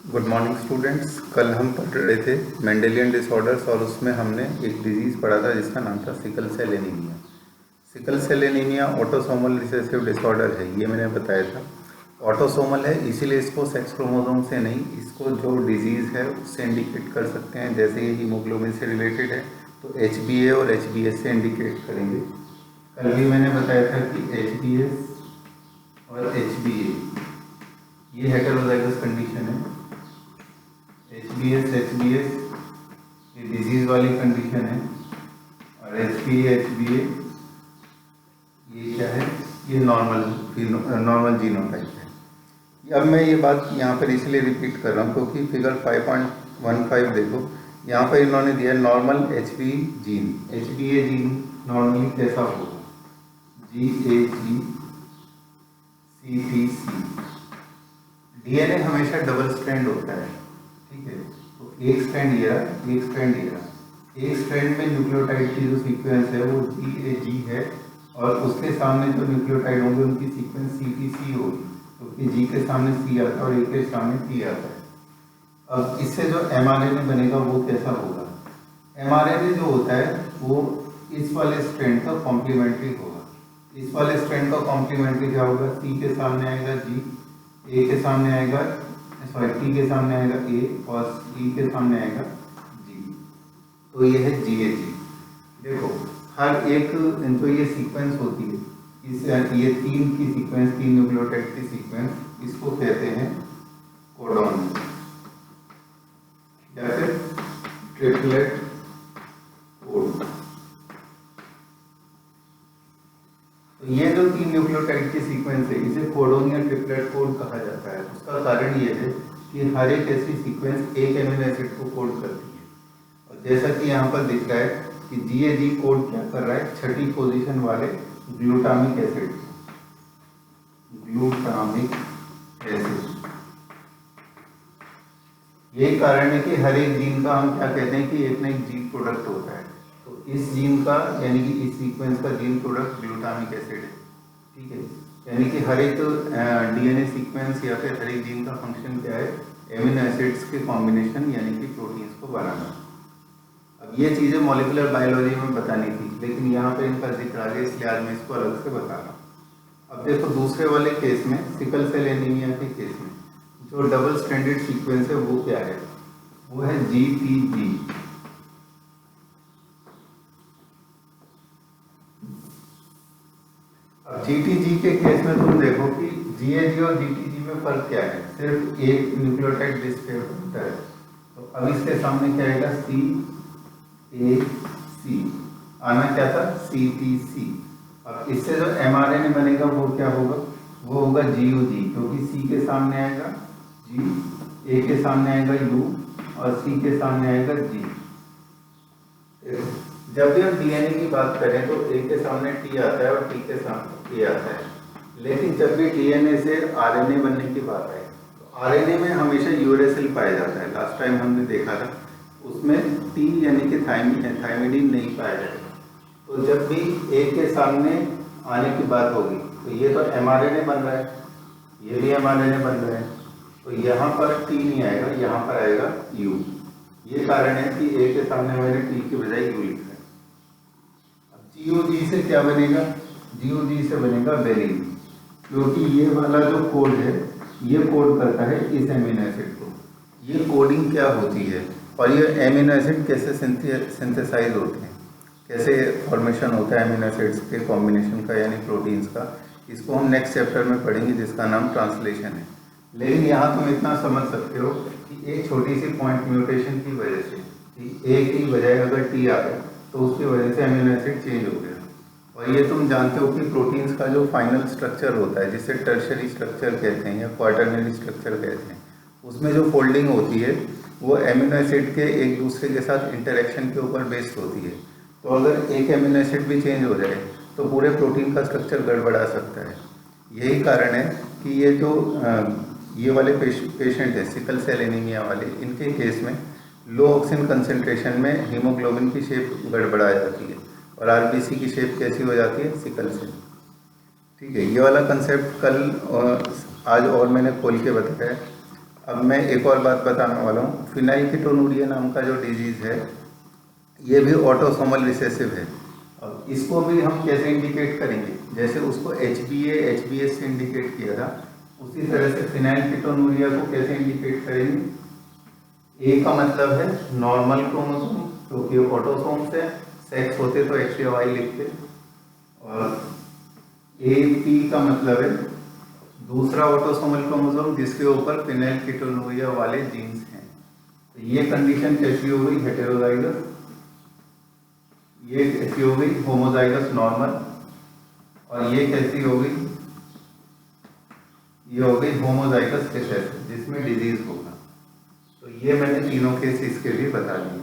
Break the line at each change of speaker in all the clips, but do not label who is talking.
Good morning students. कल हम पढ़ रहे थे मेंडेलियन डिसऑर्डर्स और उसमें हमने एक डिजीज़ पढ़ा था जिसका नाम था sickle cell anaemia. Sickle cell anaemia autosomal recessive disorder है, ये मैंने बताया था। ऑटोसोमल है इसीलिए इसको सेक्स क्रोमोसोम से नहीं, इसको जो डिजीज़ है उससे इंडिकेट कर सकते हैं। जैसे ये हीमोग्लोबिन से रिलेटेड है तो HbA और HbS से इंडिकेट करेंगे। कल भी मैंने बताया था कि HbS और HbA ये हेटेरोजाइगस कंडीशन है। HbS ये डिजीज वाली कंडीशन है और HbA ये क्या है, ये नॉर्मल जीनोटाइप है। अब मैं ये बात यहाँ पर इसलिए रिपीट कर रहा हूँ क्योंकि फिगर 5.15 देखो, यहाँ पर इन्होंने दिया नॉर्मल HbA जीन नॉर्मली कैसा होगा, GAG-CTC। DNA हमेशा डबल स्ट्रैंड होता है, ठीक है। तो एक स्ट्रैंड ये रहा, एक स्ट्रैंड ये रहा। एक स्ट्रैंड में न्यूक्लियोटाइड की जो सीक्वेंस है वो GAG है और उसके सामने जो न्यूक्लियोटाइड होंगे उनकी सीक्वेंस CTC होगी, क्योंकि G के सामने C आता है और A के सामने T आता है। अब इससे जो mRNA बनेगा वो कैसा होगा, mRNA जो होता है वो इस वाले स्ट्रैंड का कॉम्प्लीमेंट्री होगा। इस वाले स्ट्रैंड का कॉम्प्लीमेंट्री क्या होगा, C के सामने आएगा G, A के सामने आएगा T के सामने आएगा A और E के सामने आएगा G। तो ये है GAG। देखो हर एक जो ये सीक्वेंस होती है, इस ये तीन की सीक्वेंस, तीन न्यूक्लियोटाइड की सीक्वेंस, इसको कहते हैं कोडॉन या फिर ट्रिपलेट कोड। तो ये जो तीन न्यूक्लियोटाइड की सीक्वेंस है इसे कोडॉन या ट्रिपलेट कोड कहा जाता है। उसका कारण ये है कि हर एक ऐसी सीक्वेंस एक एमिनो एसिड को कोड करती है। और जैसा कि यहाँ पर दिख रहा है कि GAG कोड क्या कर रहा है, छठी पोजीशन वाले ग्लूटामिक एसिड, यही कारण है कि हर एक जीन का हम क्या कहते हैं कि एक ना एक जीन प्रोडक्ट होता है। तो इस जीन का यानी कि इस सीक्वेंस का जीन प्रोडक्ट ग्लूटामिक एसिड है, ठीक है। यानी कि हर एक DNA सीक्वेंस या फिर हर एक जीन का फंक्शन क्या है, एमिनो एसिड्स के कॉम्बिनेशन यानी कि प्रोटीन्स को बनाना। अब ये चीज़ें मॉलिक्यूलर बायोलॉजी में बतानी थी, लेकिन यहाँ पे इनका जिक्र आ गया इसलिए आज मैं इसको अलग से बता रहा हूँ। अब देखो दूसरे वाले केस में, सिकल सेल एनीमिया के केस में जो डबल स्ट्रैंडेड सीक्वेंस है वो क्या है, वो है GTG। अब GTG के केस में तुम देखो कि GAG और GTG में फर्क क्या है, सिर्फ एक न्यूक्लियोटाइड डिस्प्ले होता है। तो अब इसके सामने क्या आएगा, CAC, आना क्या था CTC। अब इससे जो mRNA बनेगा वो क्या होगा, वो होगा GUG, क्योंकि C के सामने आएगा G, A के सामने आएगा U और C के सामने आएगा G। जब भी हम DNA की बात करें तो A के सामने T आता है और T के सामने A आता है, लेकिन जब भी DNA से RNA बनने की बात आए तो RNA में हमेशा यूरेसिल पाया जाता है। लास्ट टाइम हमने देखा था उसमें T यानी कि थाइमिडीन नहीं पाया जाएगा। तो जब भी A के सामने आने की बात होगी तो ये तो mRNA बन रहा है, ये भी mRNA बन रहा है, तो यहाँ पर T नहीं आएगा, यहाँ पर आएगा U। ये कारण है कि A के सामने मैंने T की बजाय U लिखा है। अब GUG से क्या बनेगा, GUG से बनेगा वेलिन, क्योंकि ये वाला जो कोड है ये कोड करता है इस एमिनो एसिड को। ये कोडिंग क्या होती है और ये एमिनो एसिड कैसे सिंथेसाइज होते हैं, कैसे फॉर्मेशन होता है एमिनो एसिड्स के कॉम्बिनेशन का यानी प्रोटीन्स का, इसको हम नेक्स्ट चैप्टर में पढ़ेंगे जिसका नाम ट्रांसलेशन है। लेकिन यहाँ तुम इतना समझ सकते हो कि एक छोटी सी पॉइंट म्यूटेशन की वजह से A की बजाय अगर T आ गया तो उसकी वजह से एमिनो एसिड चेंज हो गया। और ये तुम जानते हो कि प्रोटीन्स का जो फाइनल स्ट्रक्चर होता है जिसे टर्शरी स्ट्रक्चर कहते हैं या क्वाटर्नरी स्ट्रक्चर कहते हैं, उसमें जो फोल्डिंग होती है वो एमिनो एसिड के एक दूसरे के साथ इंटरेक्शन के ऊपर बेस्ड होती है। तो अगर एक एमिनो एसिड भी चेंज हो जाए तो पूरे प्रोटीन का स्ट्रक्चर गड़बड़ा सकता है। यही कारण है कि ये जो ये वाले पेशेंट है सिकल सेल एनीमिया वाले, इनके केस में लो ऑक्सीजन कंसंट्रेशन में हीमोग्लोबिन की शेप गड़बड़ा जाती है और आरबीसी की शेप कैसी हो जाती है, सिकल सेल। ठीक है, ये वाला कंसेप्ट कल और आज और मैंने खोल के बताया। अब मैं एक और बात बताने वाला हूँ। फिनाइलकीटोनुरिया नाम का जो डिजीज़ है ये भी ऑटोसोमल रिसेसिव है। अब इसको भी हम कैसे इंडिकेट करेंगे, जैसे उसको HbA/HbS से इंडिकेट किया था, उसी तरह से फिनाइलकीटोनुरिया को कैसे इंडिकेट करेंगे। ए का मतलब है नॉर्मल क्रोमोसोम, क्योंकि ऑटोसोम से सेक्स होते तो XaY लिखते, और AP का मतलब है दूसरा ऑटोसोमल क्रोमोसोम जिसके ऊपर फिनाइलकीटोनुरिया वाले जीन्स हैं। तो ये कंडीशन कैसी हो गई, हेटेरोजाइगस, ये कैसी हो गई, होमोजाइगस नॉर्मल, और ये कैसी हो गई, ये हो गई होमोजाइगस रिसेसिव जिसमें डिजीज होगा। तो ये मैंने तीनों केस इसके भी बता दिए।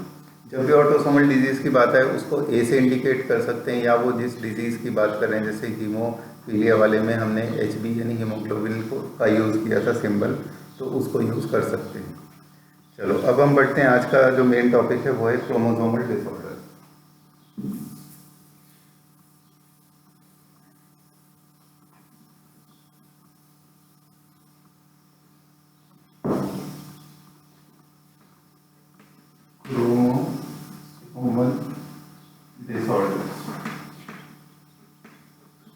जब भी ऑटोसोमल डिजीज़ की बात है उसको ए से इंडिकेट कर सकते हैं, या वो जिस डिजीज़ की बात कर रहे हैं, जैसे हीमोफीलिया वाले में हमने HB यानी हीमोग्लोबिन को का यूज़ किया था सिंबल, तो उसको यूज़ कर सकते हैं। चलो अब हम बढ़ते हैं, आज का जो मेन टॉपिक है वो है क्रोमोसोमल डिसऑर्डर।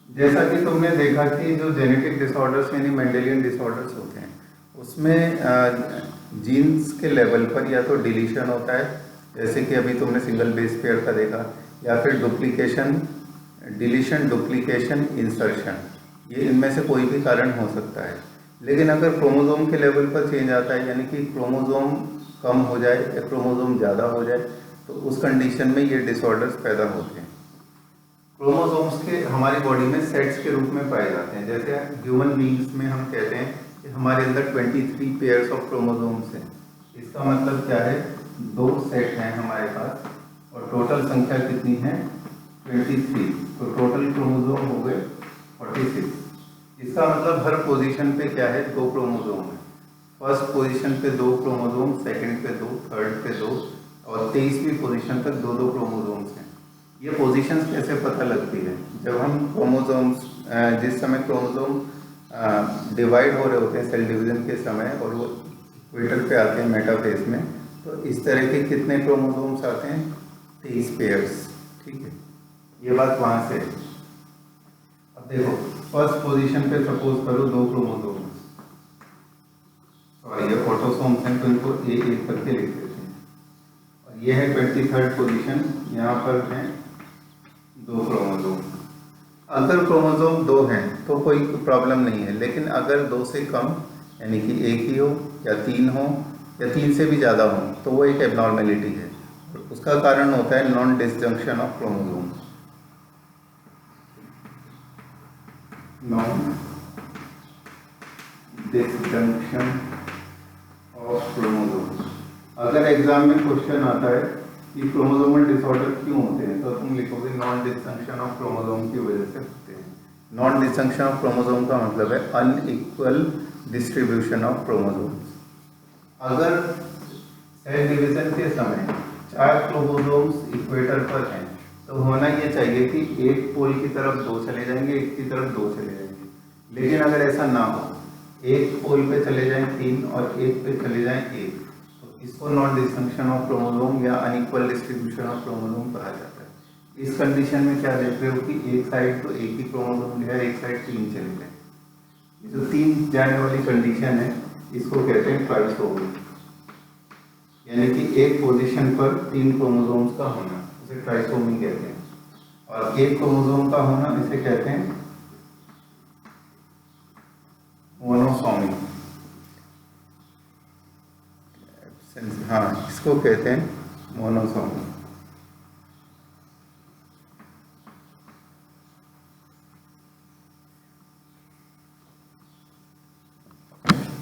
जैसा कि तुमने देखा कि जो जेनेटिक डिसऑर्डर्स यानी मेंडेलियन डिसऑर्डर्स होते हैं उसमें जीन्स के लेवल पर या तो डिलीशन होता है, जैसे कि अभी तुमने सिंगल बेस पेयर का देखा, या फिर डुप्लीकेशन, डिलीशन, डुप्लीकेशन, इंसर्शन, ये इनमें से कोई भी कारण हो सकता है। लेकिन अगर क्रोमोसोम के लेवल पर चेंज आता है, यानी कि क्रोमोसोम कम हो जाए या क्रोमोसोम ज़्यादा हो जाए, तो उस कंडीशन में ये डिसऑर्डर्स पैदा होते हैं। क्रोमोसोम्स के हमारी बॉडी में सेट्स के रूप में पाए जाते हैं। जैसे ह्यूमन बीइंग्स में हम कहते हैं कि हमारे अंदर 23 पेयर्स ऑफ क्रोमोसोम्स हैं। इसका मतलब क्या है, 2 सेट हैं हमारे पास, और टोटल संख्या कितनी है, 23। तो टोटल क्रोमोसोम हो गए 46। इसका मतलब हर पोजीशन पे क्या है, 2 क्रोमोसोम है। फर्स्ट पोजीशन पे 2 क्रोमोसोम, सेकंड पे 2, थर्ड पे 2, और 23वीं पोजीशन तक 2-2 क्रोमोसोम्स हैं। ये पोजीशंस कैसे पता लगती है, जब हम क्रोमोसोम्स, जिस समय क्रोमोसोम डिवाइड हो रहे होते हैं सेल डिवीजन के समय, और वो इक्वेटर पे आते हैं मेटाफेज में, तो इस तरह के कितने क्रोमोसोम्स आते हैं, 23 पेयर्स। ठीक है, ये बात वहाँ से। अब देखो फर्स्ट पोजीशन पे सपोज करो 2 क्रोमोसोम, और ये ऑटोसोम्स हैं तो इनको एक करके लिख देते हैं, और ये है 23rd पोजीशन, यहाँ पर हैं 2 क्रोमोसोम। अगर क्रोमोसोम 2 हैं तो कोई प्रॉब्लम नहीं है, लेकिन अगर 2 से कम यानी कि 1 ही हो या 3 हो या 3 से भी ज़्यादा हो तो वो एक एबनॉर्मेलिटी है। उसका कारण होता है non disjunction of chromosome. Non disjunction of chromosome. अगर एग्जाम में क्वेश्चन आता है कि क्रोमोसोमल डिसऑर्डर क्यों होते हैं, तो तुम लिखोगे नॉन डिसजंक्शन ऑफ क्रोमोसोम की वजह से होते हैं। नॉन डिसजंक्शन ऑफ क्रोमोसोम का मतलब है अनइक्वल डिस्ट्रीब्यूशन ऑफ क्रोमोसोम्स। अगर सेल डिवीजन के समय 4 क्रोमोसोम्स इक्वेटर पर हैं तो होना ये चाहिए कि एक पोल की तरफ 2 चले जाएंगे, एक की तरफ 2 चले जाएंगे। लेकिन अगर ऐसा ना हो, एक पोल पे चले जाएं 3 और एक पे चले जाएं 1, इसको नॉन डिसजंक्शन ऑफ क्रोमोसोम या अनइक्वल डिस्ट्रीब्यूशन ऑफ क्रोमोसोम कहा जाता है। इस कंडीशन में क्या देख रहे हो कि एक साइड तो एक ही क्रोमोसोम है, एक साइड 3 चले गए। जो 3 जाने वाली कंडीशन है इसको कहते हैं ट्राइसोमी, यानी कि एक पोजीशन पर 3 क्रोमोसोम्स का होना, उसे ट्राइसोमी कहते हैं। और एक क्रोमोसोम का होना इसे कहते हैं मोनोसोमी। हाँ, इसको कहते हैं मोनोसोमी।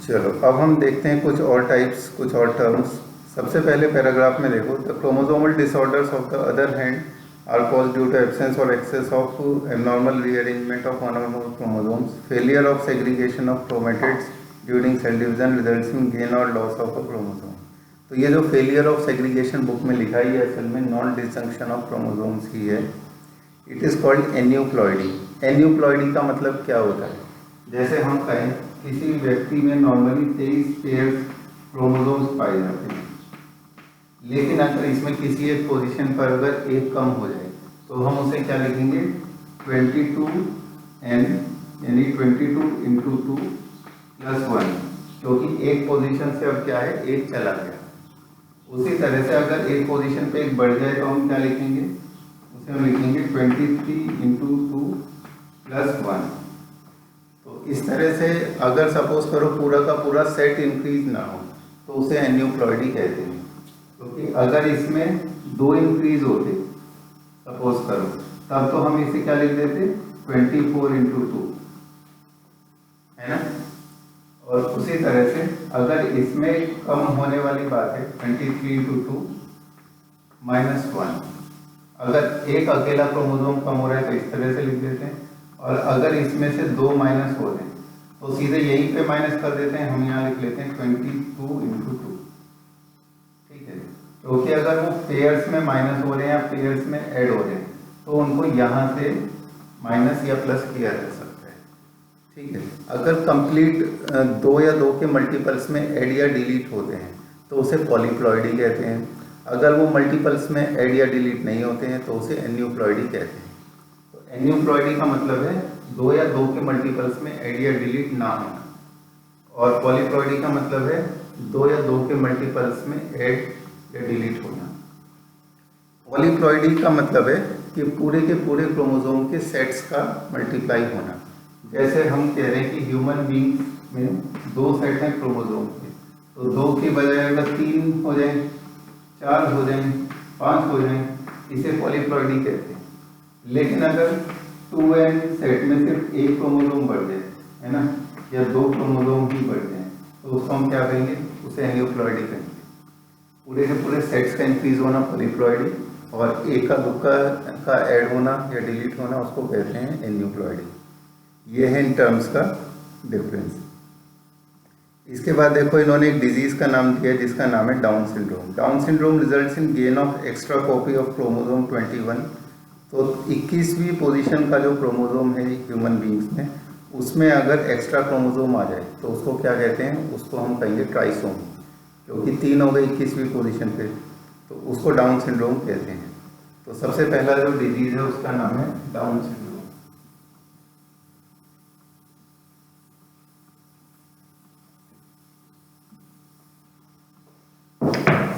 चलो अब हम देखते हैं कुछ और टाइप्स, कुछ और टर्म्स। सबसे पहले पैराग्राफ में देखो, the chromosomal disorders of the other hand are caused due to absence or excess of abnormal rearrangement of one or more chromosomes, failure of segregation of chromatids during cell division results in gain or loss of a chromosome. तो ये जो failure of segregation book में लिखा है असल में non disjunction of chromosomes ही है। It is called aneuploidy. Aneuploidy का मतलब क्या होता है, जैसे हम कहें किसी व्यक्ति में नॉर्मली 23 पेयर्स क्रोमोसोम्स पाए जाते हैं। लेकिन अगर इसमें किसी एक पोजीशन पर अगर एक कम हो जाए तो हम उसे क्या लिखेंगे 22n यानी 22 इंटू 2 प्लस 1, क्योंकि एक पोजीशन से अब क्या है एक चला गया। उसी तरह से अगर एक पोजीशन पे एक बढ़ जाए तो हम क्या लिखेंगे, उसे हम लिखेंगे 23 इंटू 2 प्लस 1। तो इस तरह से अगर सपोज करो पूरा का पूरा सेट इंक्रीज ना हो तो उसे एन्यूप्लॉइडी कहते हैं। क्योंकि अगर इसमें 2 इंक्रीज होते सपोज करो तब तो हम इसे क्या लिख देते 24 इंटू 2, है ना। और उसी तरह से अगर इसमें कम होने वाली बात है 23 इंटू 2 माइनस 1, अगर एक अकेला क्रोमोसोम कम हो रहा है तो इस तरह से लिख देते हैं। और अगर इसमें से 2 माइनस हो रहे हैं तो सीधे यहीं पे माइनस कर देते हैं, हम यहाँ लिख लेते हैं 22 इंटू 2, ठीक है। क्योंकि अगर वो पेयर्स में माइनस हो रहे हैं या पेयर्स में ऐड हो रहे हैं तो उनको यहाँ से माइनस या प्लस किया जा सकता है, ठीक है। अगर कंप्लीट 2 या 2 के मल्टीपल्स में ऐड या डिलीट होते हैं तो उसे पॉलीप्लॉइडी कहते हैं। अगर वो मल्टीपल्स में ऐड या डिलीट नहीं होते हैं तो उसे एन्यूप्लॉइडी कहते हैं। तो एन्यूप्लॉइडी का मतलब है 2 या 2 के मल्टीपल्स में ऐड या डिलीट ना होना, और पॉलीप्लॉइडी का मतलब है 2 या 2 के मल्टीपल्स में ऐड या डिलीट होना। पॉलीप्लॉइडी का मतलब है कि पूरे के पूरे क्रोमोसोम के सेट्स का मल्टीप्लाई होना। जैसे हम कह रहे हैं कि ह्यूमन बींग में 2 सेट हैं क्रोमोसोम के, तो 2 की बजाय अगर 3 हो जाए, 4 हो जाए, 5 हो जाए, इसे पॉलीप्लॉइडी कहते हैं। लेकिन अगर 2n सेट में सिर्फ एक क्रोमोसोम बढ़ जाए, है ना, या 2 क्रोमोसोम ही बढ़ जाए तो उसको हम क्या कहेंगे, उसे एन्यूप्लॉइडी कहेंगे। पूरे के पूरे सेट्स का इंक्रीज होना पॉलीप्लॉइडी, और एक का दुक्का का ऐड होना या डिलीट होना उसको कहते हैं एन्यूप्लॉइडी। ये है इन टर्म्स का डिफरेंस। इसके बाद देखो इन्होंने एक डिजीज का नाम दिया जिसका नाम है down syndrome. Down syndrome results in gain of extra copy of chromosome 21। तो 21वीं पोजीशन का जो क्रोमोसोम है ह्यूमन बींग्स में, उसमें अगर एक्स्ट्रा क्रोमोसोम आ जाए तो उसको क्या कहते हैं, उसको हम कहेंगे ट्राइसोम, क्योंकि 3 हो गए 21वीं पोजीशन पे, तो उसको डाउन सिंड्रोम कहते हैं। तो सबसे पहला जो डिजीज है उसका नाम है डाउन सिंड्रोम।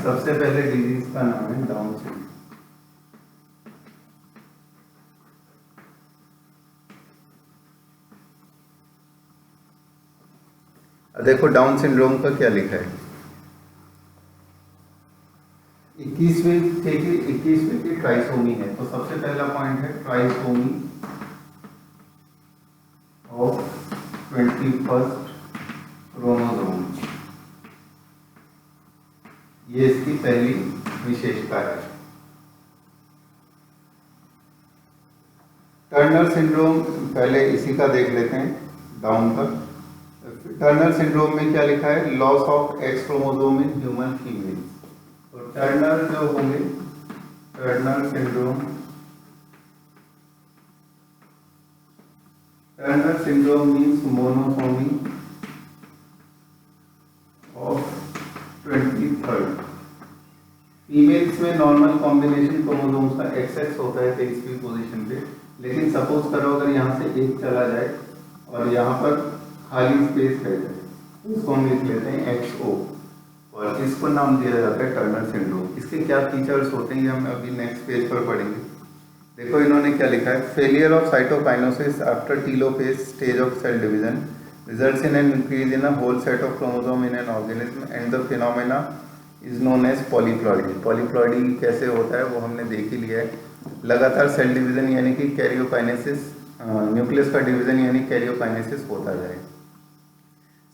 सबसे पहले डिजीज का नाम है डाउन सिंड्रोम। देखो डाउन सिंड्रोम का क्या लिखा है, 21वीं की ट्राइसोमी है। तो सबसे पहला पॉइंट है ट्राइसोमी ऑफ 21st क्रोमोसोम, ये इसकी पहली विशेषता है। टर्नर सिंड्रोम पहले इसी का देख लेते हैं, डाउन का। टर्नर सिंड्रोम में क्या लिखा है, loss of x chromosome in human female. तो टर्नर जो होंगे, Turner syndrome, Turner syndrome means monosomy of 23rd। Females में नॉर्मल कॉम्बिनेशन क्रोमोसोम्स का एक्सेस होता है 23वीं पोजीशन पे, लेकिन सपोज करो अगर यहाँ से एक चला जाए और यहाँ पर खाली स्पेस रह जाए, इसको हम लिख लेते हैं XO, और इसको नाम दिया जाता है टर्नर सिंड्रोम। इसके क्या फीचर्स होते हैं ये हम अभी नेक्स्ट पेज पर पढ़ेंगे। देखो इन्होंने क्या लिखा है, failure of cytokinesis after telophase stage of cell division results in an increase in a whole set of chromosome in an organism and the phenomena is known as polyploidy. Polyploidy कैसे होता है वो हमने देख ही लिया है। लगातार सेल डिवीजन यानी कि कैरियोकाइनेसिस, न्यूक्लियस का डिवीजन यानी कैरियोकाइनेसिस होता जाए।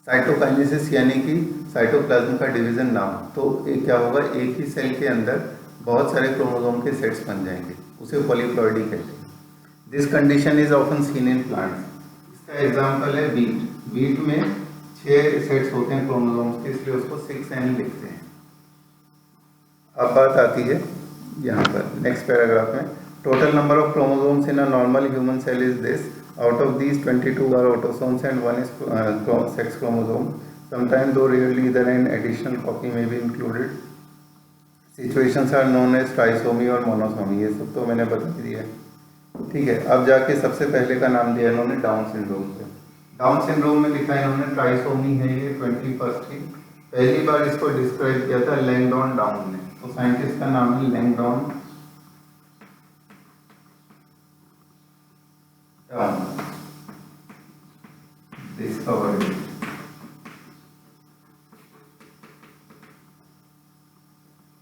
साइटोकाइनेसिस यानी कि साइटोप्लाज्म का डिवीजन ना हो, तो एक क्या होगा, एक ही सेल के अंदर बहुत सारे क्रोमोसोम के सेट्स बन जाएंगे, उसे पॉलीप्लॉइडी कहते हैं। This condition is often seen in plants. इसका एग्जांपल है बीट। बीट में 6 सेट्स होते हैं क्रोमोसोम्स के, इसलिए उसको 6n लिखते हैं। अब बात आती है यहाँ पर नेक्स्ट पैराग्राफ में, total number of chromosomes in a normal human cell is this, out of these 22 are autosomes and 1 is sex chromosome. Sometimes, though rarely, then an additional copy may be included. Situations are known as trisomy और monosomy, ये सब तो मैंने बता दिया। ठीक है, अब जाके सबसे पहले का नाम दिया इन्होंने डाउन सिंड्रोम से। डाउन सिंड्रोम में लिखा है इन्होंने ट्राइसोमी है ये 21st की। पहली बार इसको डिस्क्राइब किया था लैंगडॉन डाउन ने, तो साइंटिस्ट का नाम है लैंगडॉन डाउन, डिस्कवर्ड।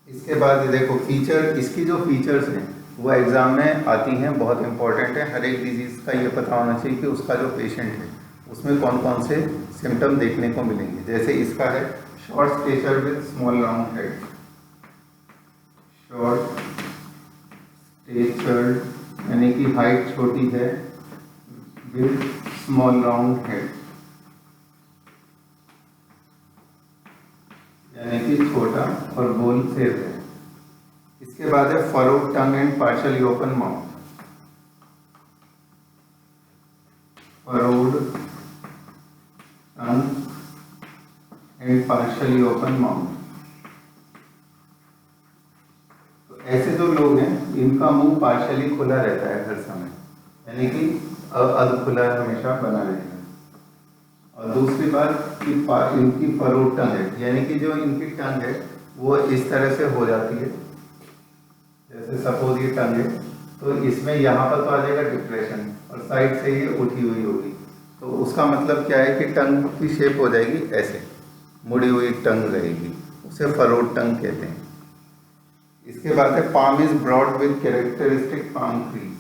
इसके बाद देखो फीचर, इसकी जो फीचर्स हैं वो एग्जाम में आती हैं, बहुत इंपॉर्टेंट है। हर एक डिजीज का ये पता होना चाहिए कि उसका जो पेशेंट है उसमें कौन कौन से सिम्टम देखने को मिलेंगे। जैसे इसका है short stature with small round head, short stature यानी कि हाइट छोटी है, विद स्मॉल राउंड हेड यानी कि छोटा और गोल सिर है। इसके बाद है furrowed tongue and partially open mouth, furrowed tongue and partially open mouth. तो ऐसे जो लोग हैं इनका मुंह पार्शियली खुला रहता है हर समय, यानी कि अध खुला हमेशा बना रहेगा। और दूसरी बात कि इनकी फरोड टंग है, यानी कि जो इनकी टंग है वो इस तरह से हो जाती है, जैसे सपोज ये टंग है तो इसमें यहाँ पर तो आ जाएगा डिप्रेशन और साइड से ये उठी हुई होगी, तो उसका मतलब क्या है कि टंग की शेप हो जाएगी ऐसे, मुड़ी हुई टंग रहेगी, उसे फरोड टंग कहते हैं। इसके बाद है palm is broad with characteristic palm crease,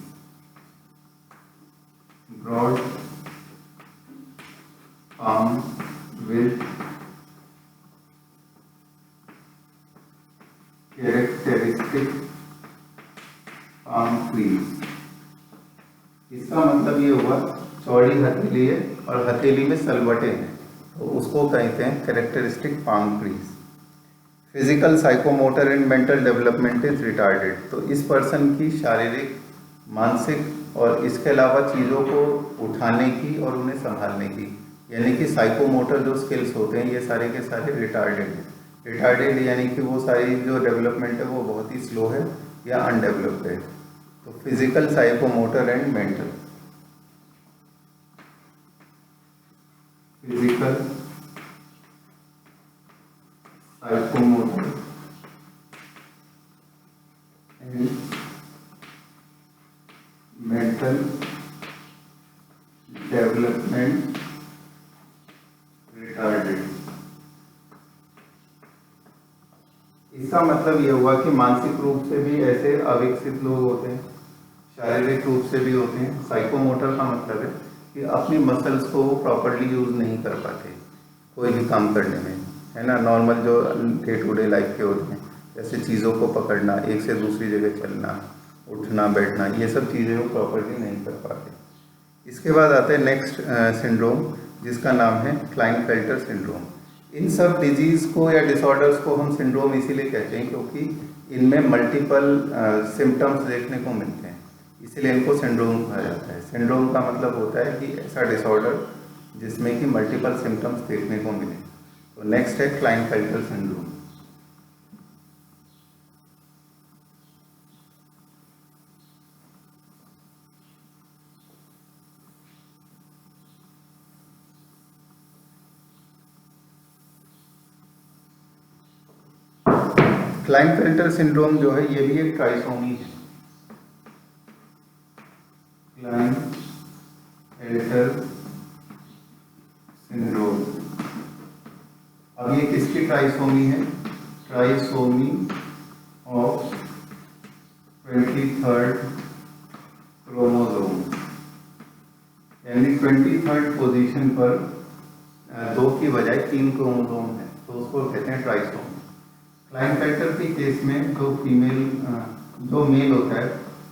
broad palm with characteristic palm crease. इसका मतलब ये हुआ चौड़ी हथेली है और हथेली में सलवटें हैं, तो उसको कहते हैं characteristic palm crease. Physical, psychomotor and mental development is retarded, तो इस पर्सन की शारीरिक, मानसिक और इसके अलावा चीज़ों को उठाने की और उन्हें संभालने की, यानी कि साइकोमोटर जो स्किल्स होते हैं ये सारे के सारे रिटार्डेड हैं। रिटार्डेड यानी कि वो सारी जो डेवलपमेंट है वो बहुत ही स्लो है या अनडेवलप्ड है। तो physical, psychomotor and mental, physical, psychomotor and mental development retarded. इसका मतलब ये हुआ कि मानसिक रूप से भी ऐसे अविकसित लोग होते हैं, शारीरिक रूप से भी होते हैं। साइकोमोटर का मतलब है कि अपनी मसल्स को वो प्रॉपरली यूज़ नहीं कर पाते कोई भी काम करने में, है ना। नॉर्मल जो डे टू डे लाइफ के होते हैं, जैसे चीज़ों को पकड़ना, एक से दूसरी जगह चलना, उठना बैठना, ये सब चीज़ें वो प्रॉपरली नहीं कर पाते। इसके बाद आता है नेक्स्ट सिंड्रोम जिसका नाम है क्लाइनफेल्टर सिंड्रोम। इन सब डिजीज़ को या डिसऑर्डर्स को हम सिंड्रोम इसीलिए कहते हैं क्योंकि इनमें मल्टीपल सिम्टम्स देखने को मिलते हैं, इसीलिए इनको सिंड्रोम कहा जाता है। सिंड्रोम का मतलब होता है कि ऐसा डिसऑर्डर जिसमें कि मल्टीपल सिम्टम्स देखने को मिले। तो नेक्स्ट है क्लाइनफेल्टर सिंड्रोम। क्लाइनफेल्टर सिंड्रोम जो है ये भी एक ट्राइसोमी है। क्लाइनफेल्टर सिंड्रोम, अब ये किसकी ट्राइसोमी है? ट्राइसोमी ऑफ 23rd क्रोमोसोम, यानी 23rd पोजीशन पर 2 की बजाय 3 क्रोमोसोम है, तो उसको कहते हैं ट्राइसोमी। क्लाइनफेल्टर के केस में जो फीमेल जो मेल होता है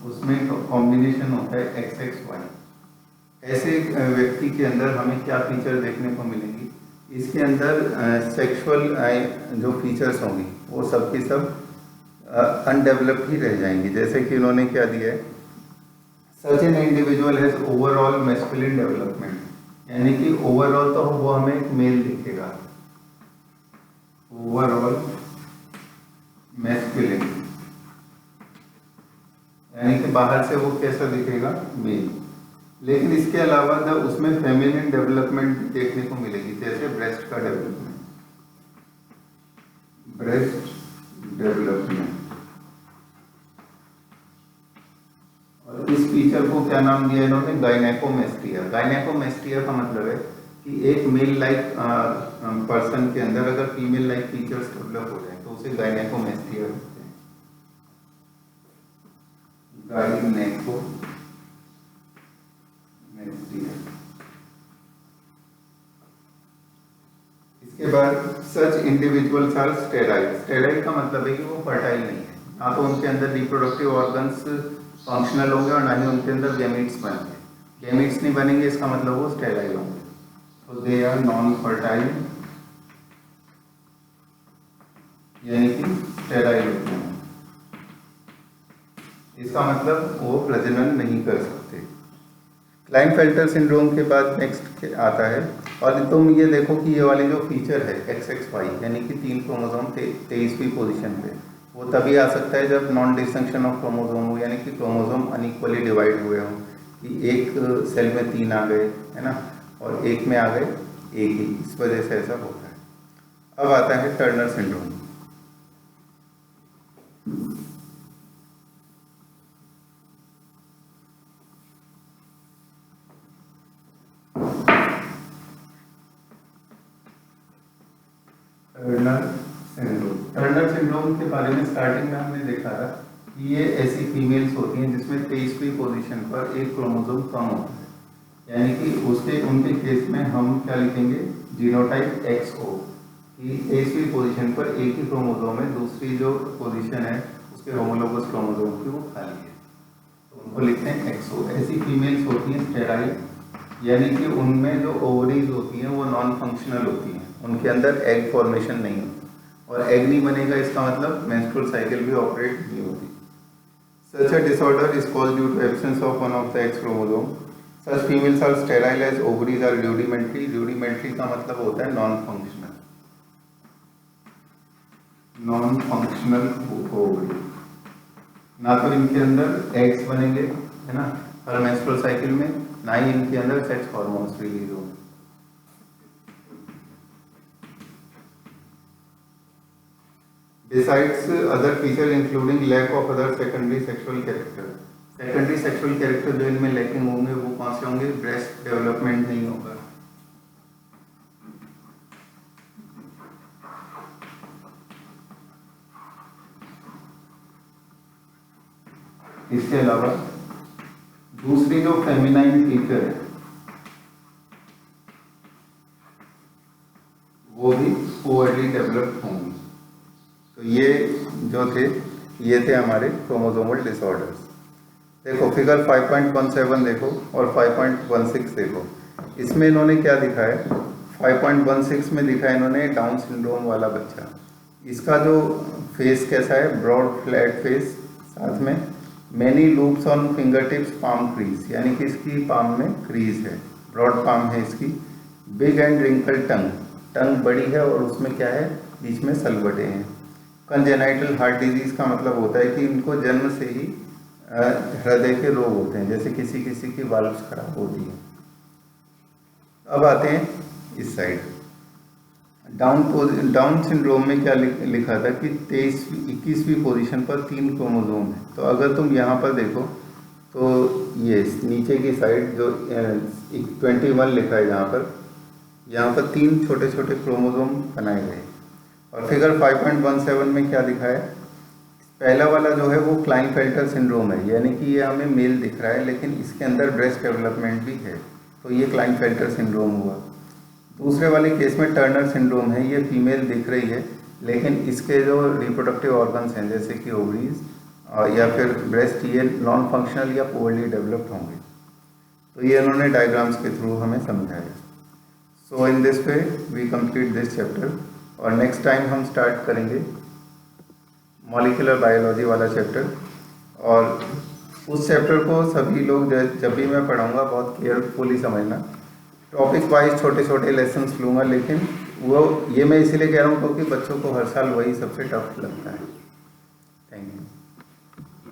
उसमें कॉम्बिनेशन होता है XXY। ऐसे व्यक्ति के अंदर हमें क्या फीचर देखने को मिलेंगी? इसके अंदर सेक्सुअल जो फीचर्स होंगी वो सब की सब अनडेवलप्ड ही रह जाएंगी। जैसे कि उन्होंने क्या दिया है, such an individual has overall masculine development, यानी कि ओवरऑल तो वो हमें एक मेल दिखेगा, ओवरऑल मैस्कुलिन, यानी कि बाहर से वो कैसा दिखेगा, मेल। लेकिन इसके अलावा उसमें फेमिनिन डेवलपमेंट देखने को मिलेगी, जैसे ब्रेस्ट का डेवलपमेंट, ब्रेस्ट डेवलपमेंट। और इस फीचर को क्या नाम दिया इन्होंने, गायनेकोमेस्टिया। गायनेकोमेस्टिया का मतलब है कि एक मेल लाइक पर्सन के अंदर अगर फीमेल लाइक फीचर्स डेवलप हो जाए तो उसे गायनेकोमेस्टिया कहते हैं। गायनेकोमेस्टिया। इसके बाद such individuals are sterile. Sterile का मतलब है कि वो फर्टाइल नहीं है, ना तो उनके अंदर रिप्रोडक्टिव ऑर्गन्स फंक्शनल होंगे और ना ही उनके अंदर गैमीट्स बनेंगे। गैमीट्स नहीं बनेंगे इसका मतलब वो स्टेराइल होंगे। तो दे आर नॉन फर्टाइल, यानी कि स्टेराइल होते हैं। इसका मतलब वो प्रजनन नहीं कर सकते। क्लाइनफेल्टर सिंड्रोम के बाद नेक्स्ट आता है, और तुम ये देखो कि ये वाली जो फीचर है XXY, यानी कि 3 क्रोमोसोम 23वीं पोजीशन पे, वो तभी आ सकता है जब नॉन डिस्टिंक्शन ऑफ क्रोमोसोम हो, यानी कि क्रोमोसोम अनइक्वली डिवाइड हुए हो, कि एक सेल में 3 आ गए, है ना, और एक में आ गए एक ही, इस वजह से ऐसा होता है। अब आता है टर्नर सिंड्रोम। टर्नर सिंड्रोम के बारे में स्टार्टिंग में हमने देखा था कि ये ऐसी फीमेल्स होती हैं जिसमें 23वीं पोजीशन पर एक क्रोमोसोम कम होता है, यानी कि उनके केस में हम क्या लिखेंगे, जीनोटाइप XO, कि 23वीं पोजीशन पर एक ही क्रोमोसोम है, दूसरी जो पोजीशन है उसके होमोलोगस क्रोमोसोम की वो खाली है, तो उनको लिखते हैं XO। ऐसी फीमेल्स होती हैं स्टेराइल, यानी कि उनमें जो ओवरीज होती हैं वो नॉन फंक्शनल होती हैं, उनके अंदर एग फॉर्मेशन नहीं होती, और एग नहीं बनेगा इसका मतलब मेंस्ट्रुअल साइकिल भी ऑपरेट नहीं होती। Such a disorder is called due to absence of one of the X chromosome. Such females are sterile as ovaries are rudimentary. Rudimentary का मतलब होता है non functional, non functional ovary, ना तो इनके अंदर एग्स बनेंगे, है ना, हर मेंस्ट्रुअल साइकिल में, ना ही इनके अंदर सेक्स हार्मोन्स रिलीज होंगे। Besides other features including lack of other secondary sexual character. Secondary sexual character जो इनमें लैकिंग होंगे वो कौन से होंगे, ब्रेस्ट डेवलपमेंट नहीं होगा, इसके अलावा दूसरी जो फेमिनाइन फीचर है वो भी पुअरली डेवलप होंगी। तो ये जो थे, ये थे हमारे क्रोमोसोमल डिसऑर्डर्स। देखो फिगर 5.17 देखो और 5.16 देखो, इसमें इन्होंने क्या दिखाया है, 5.16 में दिखा है इन्होंने डाउन सिंड्रोम वाला बच्चा। इसका जो फेस कैसा है, ब्रॉड फ्लैट फेस, साथ में many loops on finger tips palm crease, यानी कि इसकी पाम में क्रीज है, ब्रॉड पाम है इसकी। बिग एंड रिंकल टंग, टंग बड़ी है और उसमें क्या है, बीच में सलवटें हैं। कंजेनाइटल हार्ट डिजीज का मतलब होता है कि इनको जन्म से ही हृदय के रोग होते हैं, जैसे किसी किसी की वाल्व्स खराब होती है। अब आते हैं इस साइड, डाउन सिंड्रोम में क्या लिखा था कि 21वीं पोजीशन पर 3 क्रोमोसोम है। तो अगर तुम यहाँ पर देखो तो ये नीचे की साइड जो 21 लिखा है यहाँ पर 3 छोटे छोटे क्रोमोसोम बनाए गए। और फिगर 5.17 में क्या दिखा है, पहला वाला जो है वो क्लाइनफेल्टर सिंड्रोम है, यानी कि ये हमें मेल दिख रहा है लेकिन इसके अंदर ब्रेस्ट डेवलपमेंट भी है, तो ये क्लाइनफेल्टर सिंड्रोम हुआ। दूसरे वाले केस में टर्नर सिंड्रोम है, ये फीमेल दिख रही है लेकिन इसके जो रिप्रोडक्टिव ऑर्गन्स हैं जैसे कि ओवरीज या फिर ब्रेस्ट, ये नॉन फंक्शनल या पुअरली डेवलप्ड होंगे। तो ये इन्होंने डायग्राम्स के थ्रू हमें समझाया। So in this way we complete this chapter, और नेक्स्ट टाइम हम स्टार्ट करेंगे मॉलिक्यूलर बायोलॉजी वाला चैप्टर। और उस चैप्टर को सभी लोग जब भी मैं पढ़ाऊँगा बहुत केयरफुली समझना। टॉपिक वाइज छोटे छोटे लेसन्स लूँगा, लेकिन वो ये मैं इसीलिए कह रहा हूँ क्योंकि बच्चों को हर साल वही सबसे टफ लगता है।